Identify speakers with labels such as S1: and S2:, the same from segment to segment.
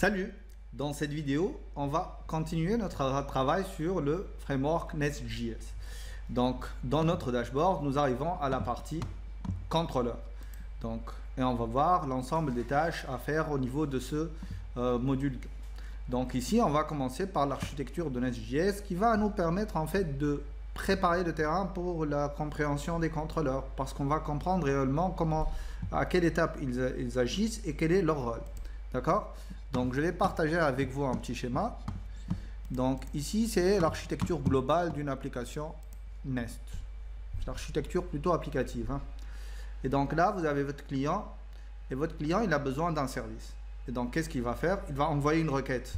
S1: Salut! Dans cette vidéo, on va continuer notre travail sur le framework Nest.js. Donc, dans notre dashboard, nous arrivons à la partie contrôleur. Et on va voir l'ensemble des tâches à faire au niveau de ce module. Donc ici, on va commencer par l'architecture de Nest.js qui va nous permettre en fait de préparer le terrain pour la compréhension des contrôleurs, parce qu'on va comprendre réellement à quelle étape ils agissent et quel est leur rôle. D'accord? Donc je vais partager avec vous un petit schéma. Donc ici, c'est l'architecture globale d'une application Nest. L'architecture plutôt applicative. Et donc là, vous avez votre client, et votre client, il a besoin d'un service. Et donc, qu'est-ce qu'il va faire? Il va envoyer une requête.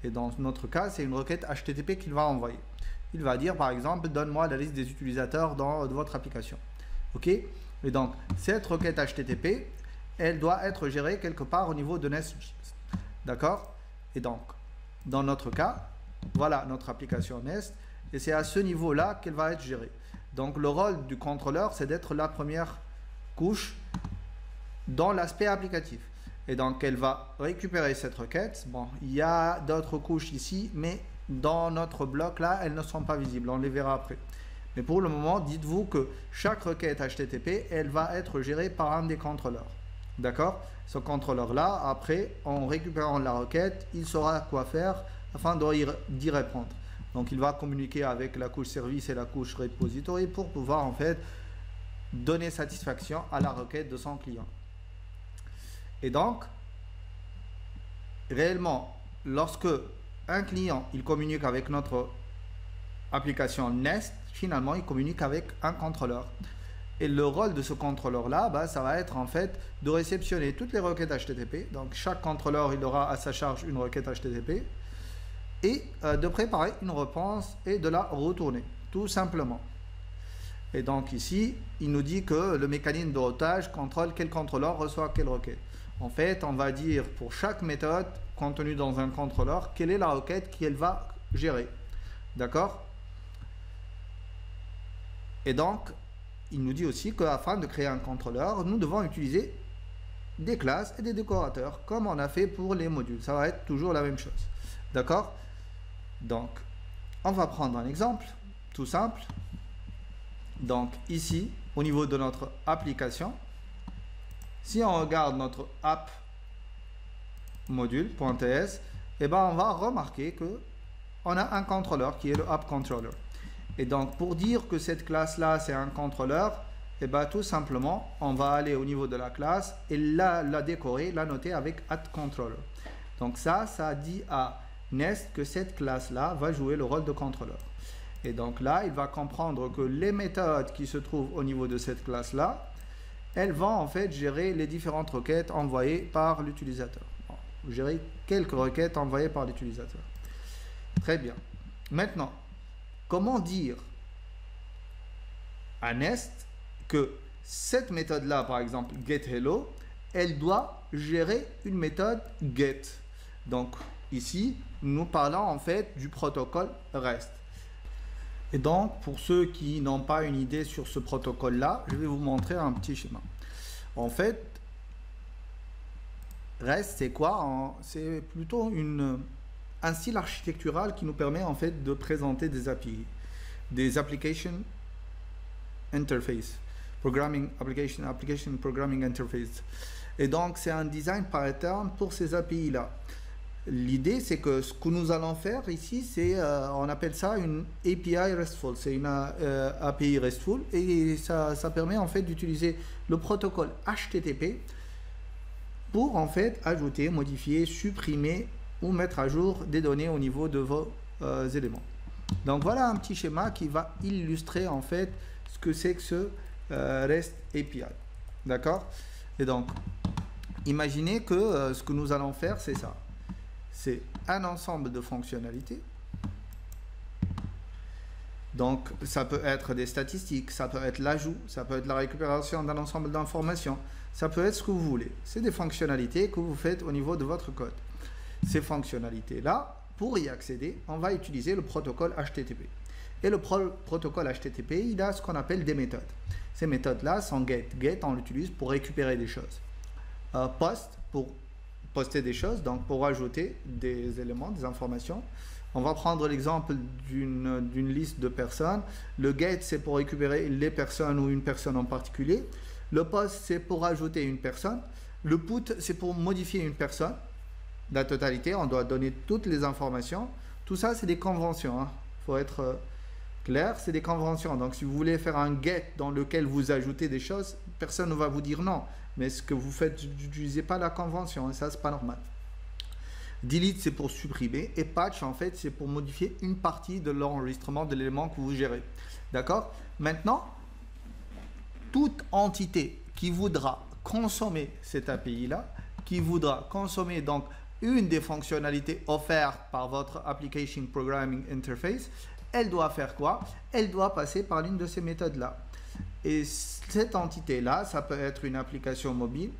S1: Et dans notre cas, c'est une requête HTTP qu'il va envoyer. Il va dire, par exemple, donne-moi la liste des utilisateurs de votre application. OK? Et donc, cette requête HTTP, elle doit être gérée quelque part au niveau de Nest.js. D'accord? Et donc, dans notre cas, voilà notre application Nest. Et c'est à ce niveau-là qu'elle va être gérée. Donc, le rôle du contrôleur, c'est d'être la première couche dans l'aspect applicatif. Et donc, elle va récupérer cette requête. Bon, il y a d'autres couches ici, mais dans notre bloc là, elles ne sont pas visibles. On les verra après. Mais pour le moment, dites-vous que chaque requête HTTP, elle va être gérée par un des contrôleurs. D'accord? Ce contrôleur-là, après, en récupérant la requête, il saura quoi faire afin d'y répondre. Donc, il va communiquer avec la couche service et la couche repository pour pouvoir en fait donner satisfaction à la requête de son client. Et donc, réellement, lorsque un client il communique avec notre application Nest, finalement, il communique avec un contrôleur. Et le rôle de ce contrôleur-là, ça va être en fait de réceptionner toutes les requêtes HTTP. Donc, chaque contrôleur, il aura à sa charge une requête HTTP et de préparer une réponse et de la retourner, tout simplement. Et donc ici, il nous dit que le mécanisme de routage contrôle quel contrôleur reçoit quelle requête. En fait, on va dire pour chaque méthode contenue dans un contrôleur, quelle est la requête qu'elle va gérer. D'accord? Et donc, il nous dit aussi qu'afin de créer un contrôleur, nous devons utiliser des classes et des décorateurs, comme on a fait pour les modules. Ça va être toujours la même chose. D'accord? Donc, on va prendre un exemple, tout simple. Donc ici, au niveau de notre application, si on regarde notre app module.ts, on va remarquer que on a un contrôleur qui est le app controller. Et donc pour dire que cette classe là c'est un contrôleur, tout simplement on va aller au niveau de la classe et la décorer, la noter avec @controller. Donc ça dit à Nest que cette classe là va jouer le rôle de contrôleur. Et donc là, il va comprendre que les méthodes qui se trouvent au niveau de cette classe-là, elles vont en fait gérer les différentes requêtes envoyées par l'utilisateur. Bon, gérer quelques requêtes envoyées par l'utilisateur. Très bien. Maintenant, comment dire à Nest que cette méthode-là, par exemple, getHello, elle doit gérer une méthode get. Donc ici, nous parlons en fait du protocole REST. Et donc, pour ceux qui n'ont pas une idée sur ce protocole-là, je vais vous montrer un petit schéma. En fait, REST, c'est quoi? C'est plutôt un style architectural qui nous permet en fait de présenter des API, des Application Interface, Application Programming Interface. Et donc, c'est un design pattern pour ces API-là. L'idée, c'est que ce que nous allons faire ici, c'est, on appelle ça une API RESTful. C'est une API RESTful et ça permet en fait d'utiliser le protocole HTTP pour en fait ajouter, modifier, supprimer ou mettre à jour des données au niveau de vos éléments. Donc voilà un petit schéma qui va illustrer en fait ce que c'est que ce REST API. D'accord? Et donc, imaginez que ce que nous allons faire, c'est ça. C'est un ensemble de fonctionnalités. Donc, ça peut être des statistiques, ça peut être l'ajout, ça peut être la récupération d'un ensemble d'informations, ça peut être ce que vous voulez. C'est des fonctionnalités que vous faites au niveau de votre code. Ces fonctionnalités-là, pour y accéder, on va utiliser le protocole HTTP. Et le protocole HTTP, il a ce qu'on appelle des méthodes. Ces méthodes-là sont get. Get, on l'utilise pour récupérer des choses. Post, pour poster des choses, donc pour ajouter des éléments, des informations. On va prendre l'exemple d'une liste de personnes. Le get, c'est pour récupérer les personnes ou une personne en particulier. Le post, c'est pour ajouter une personne. Le put, c'est pour modifier une personne. La totalité, on doit donner toutes les informations. Tout ça, c'est des conventions. Il faut être clair, c'est des conventions. Donc, si vous voulez faire un get dans lequel vous ajoutez des choses, personne ne va vous dire non. Mais ce que vous faites, vous n'utilisez pas la convention. Et ça, c'est pas normal. Delete, c'est pour supprimer. Et patch, en fait, c'est pour modifier une partie de l'enregistrement de l'élément que vous gérez. D'accord? Maintenant, toute entité qui voudra consommer cette API-là, qui voudra consommer donc une des fonctionnalités offertes par votre Application Programming Interface, elle doit faire quoi? Elle doit passer par l'une de ces méthodes-là. Et cette entité-là, ça peut être une application mobile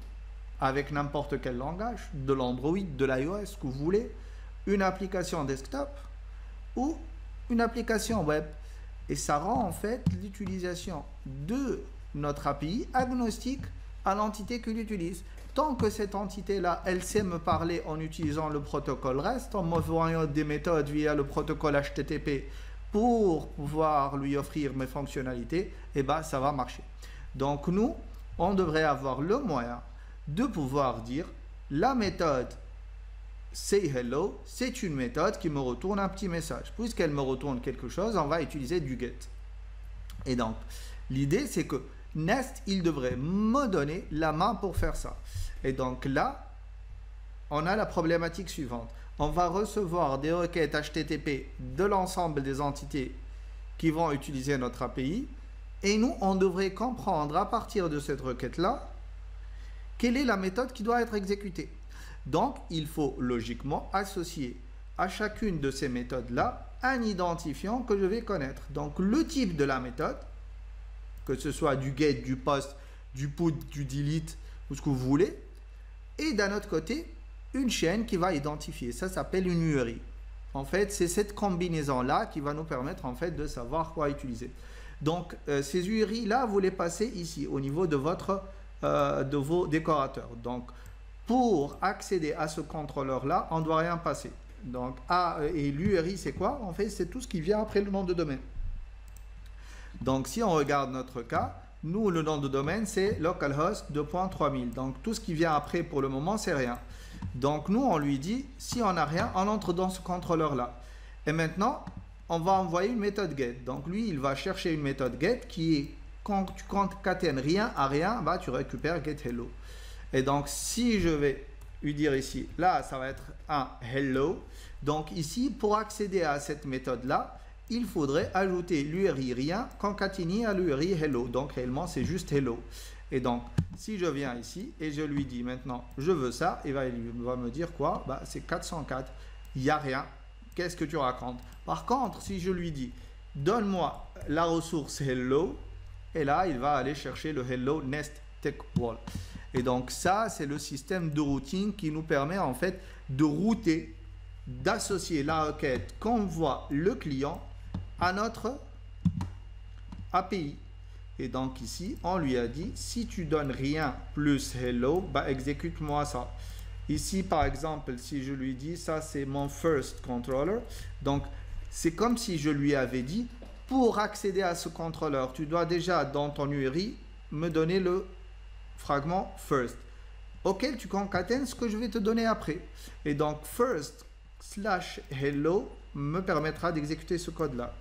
S1: avec n'importe quel langage, de l'Android, de l'iOS, ce que vous voulez, une application desktop ou une application web. Et ça rend en fait l'utilisation de notre API agnostique à l'entité qui l'utilise. Tant que cette entité-là, elle sait me parler en utilisant le protocole REST, en m'envoyant des méthodes via le protocole HTTP pour pouvoir lui offrir mes fonctionnalités, et ben ça va marcher. Donc nous, on devrait avoir le moyen de pouvoir dire la méthode say hello, c'est une méthode qui me retourne un petit message. Puisqu'elle me retourne quelque chose, on va utiliser du get. Et donc, l'idée c'est que Nest, il devrait me donner la main pour faire ça. Et donc là, on a la problématique suivante. On va recevoir des requêtes HTTP de l'ensemble des entités qui vont utiliser notre API. Et nous, on devrait comprendre à partir de cette requête-là, quelle est la méthode qui doit être exécutée. Donc, il faut logiquement associer à chacune de ces méthodes-là un identifiant que je vais connaître. Donc, le type de la méthode, que ce soit du get, du post, du put, du delete, ou ce que vous voulez. Et d'un autre côté, une chaîne qui va identifier. Ça s'appelle une URI. En fait, c'est cette combinaison-là qui va nous permettre en fait de savoir quoi utiliser. Donc, ces URI-là, vous les passez ici, au niveau de vos décorateurs. Donc, pour accéder à ce contrôleur-là, on ne doit rien passer. Donc, et l'URI, c'est quoi? En fait, c'est tout ce qui vient après le nom de domaine. Donc, si on regarde notre cas, nous, le nom de domaine, c'est localhost 2.3000. Donc, tout ce qui vient après, pour le moment, c'est rien. Donc, nous, on lui dit, si on n'a rien, on entre dans ce contrôleur-là. Et maintenant, on va envoyer une méthode get. Donc, lui, il va chercher une méthode get qui est, quand tu concatènes rien à rien, bah, tu récupères get hello. Et donc, si je vais lui dire ici, là, ça va être un hello. Donc, ici, pour accéder à cette méthode-là, il faudrait ajouter l'URI rien concaténé à l'URI hello. Donc, réellement, c'est juste hello. Et donc, si je viens ici et je lui dis maintenant, je veux ça, il va me dire quoi? Bah, c'est 404. Il n'y a rien. Qu'est-ce que tu racontes? Par contre, si je lui dis, donne-moi la ressource hello, et là, il va aller chercher le hello nest tech wall. Et donc, ça, c'est le système de routing qui nous permet en fait de router, d'associer la requête qu'envoie le client à notre API. Et donc ici, on lui a dit, si tu donnes rien plus hello, bah, exécute-moi ça. Ici, par exemple, si je lui dis, ça c'est mon first controller. Donc, c'est comme si je lui avais dit, pour accéder à ce contrôleur, tu dois déjà, dans ton URI, me donner le fragment first, auquel tu concatènes ce que je vais te donner après. Et donc, first / hello me permettra d'exécuter ce code-là.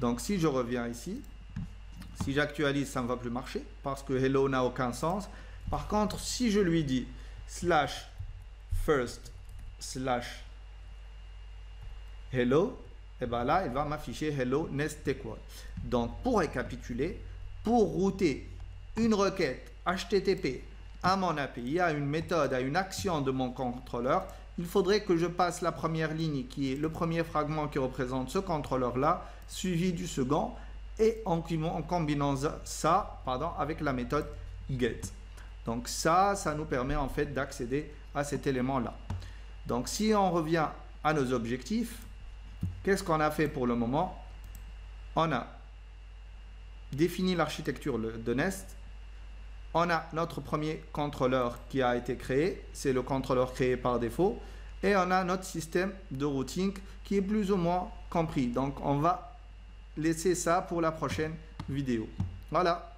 S1: Donc, si je reviens ici, si j'actualise, ça ne va plus marcher parce que hello n'a aucun sens. Par contre, si je lui dis /first / hello, et bien là, il va m'afficher hello nest equal. Donc, pour récapituler, pour router une requête HTTP à mon API, à une méthode, à une action de mon contrôleur, il faudrait que je passe la première ligne qui est le premier fragment qui représente ce contrôleur-là, suivi du second, et en combinant ça avec la méthode get. Donc ça nous permet en fait d'accéder à cet élément-là. Donc si on revient à nos objectifs, qu'est-ce qu'on a fait pour le moment? On a défini l'architecture de Nest, on a notre premier contrôleur qui a été créé. C'est le contrôleur créé par défaut. Et on a notre système de routing qui est plus ou moins compris. Donc, on va laisser ça pour la prochaine vidéo. Voilà.